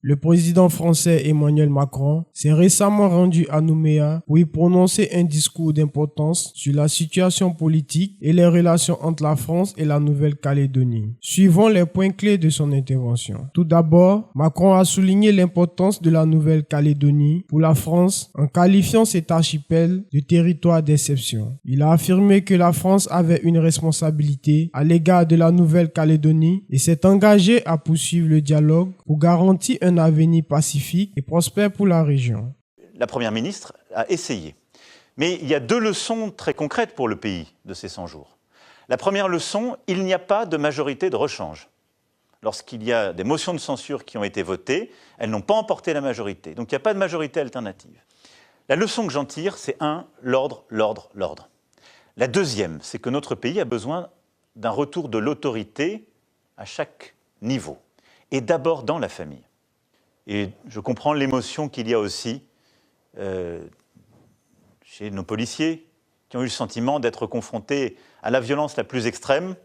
Le président français Emmanuel Macron s'est récemment rendu à Nouméa pour y prononcer un discours d'importance sur la situation politique et les relations entre la France et la Nouvelle-Calédonie. Suivons les points clés de son intervention. Tout d'abord, Macron a souligné l'importance de la Nouvelle-Calédonie pour la France en qualifiant cet archipel de territoire d'exception. Il a affirmé que la France avait une responsabilité à l'égard de la Nouvelle-Calédonie et s'est engagé à poursuivre le dialogue pour garantir un avenir pacifique et prospère pour la région. La Première ministre a essayé. Mais il y a deux leçons très concrètes pour le pays de ces 100 jours. La première leçon, il n'y a pas de majorité de rechange. Lorsqu'il y a des motions de censure qui ont été votées, elles n'ont pas emporté la majorité. Donc il n'y a pas de majorité alternative. La leçon que j'en tire, c'est l'ordre, l'ordre, l'ordre. La deuxième, c'est que notre pays a besoin d'un retour de l'autorité à chaque niveau. Et d'abord dans la famille. Et je comprends l'émotion qu'il y a aussi chez nos policiers qui ont eu le sentiment d'être confrontés à la violence la plus extrême.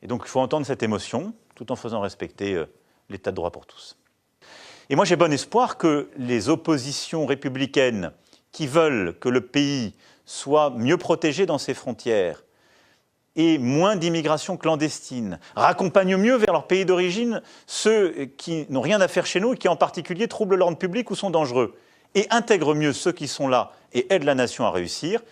Et donc il faut entendre cette émotion tout en faisant respecter l'état de droit pour tous. Et moi j'ai bon espoir que les oppositions républicaines qui veulent que le pays soit mieux protégé dans ses frontières et moins d'immigration clandestine, raccompagnent mieux vers leur pays d'origine ceux qui n'ont rien à faire chez nous et qui en particulier troublent l'ordre public ou sont dangereux, et intègrent mieux ceux qui sont là et aident la nation à réussir,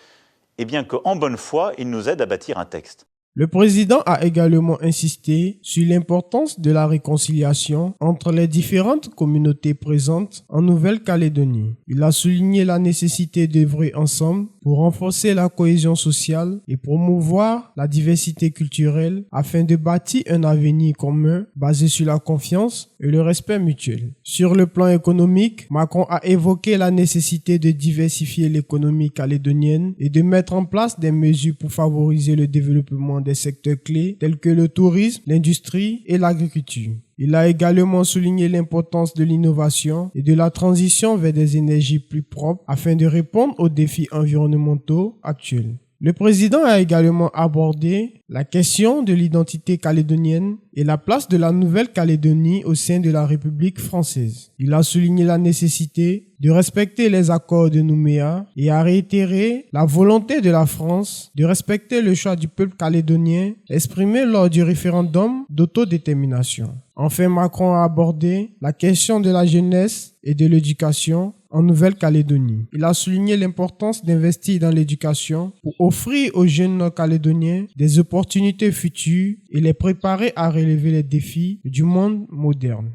et bien qu'en bonne foi, ils nous aident à bâtir un texte. Le président a également insisté sur l'importance de la réconciliation entre les différentes communautés présentes en Nouvelle-Calédonie. Il a souligné la nécessité d'œuvrer ensemble pour renforcer la cohésion sociale et promouvoir la diversité culturelle afin de bâtir un avenir commun basé sur la confiance et le respect mutuel. Sur le plan économique, Macron a évoqué la nécessité de diversifier l'économie calédonienne et de mettre en place des mesures pour favoriser le développement des secteurs clés tels que le tourisme, l'industrie et l'agriculture. Il a également souligné l'importance de l'innovation et de la transition vers des énergies plus propres afin de répondre aux défis environnementaux actuels. Le président a également abordé la question de l'identité calédonienne et la place de la Nouvelle-Calédonie au sein de la République française. Il a souligné la nécessité de respecter les accords de Nouméa et a réitéré la volonté de la France de respecter le choix du peuple calédonien exprimé lors du référendum d'autodétermination. Enfin, Macron a abordé la question de la jeunesse et de l'éducation en Nouvelle-Calédonie. Il a souligné l'importance d'investir dans l'éducation pour offrir aux jeunes nord-calédoniens des opportunités futures et les préparer à relever les défis du monde moderne.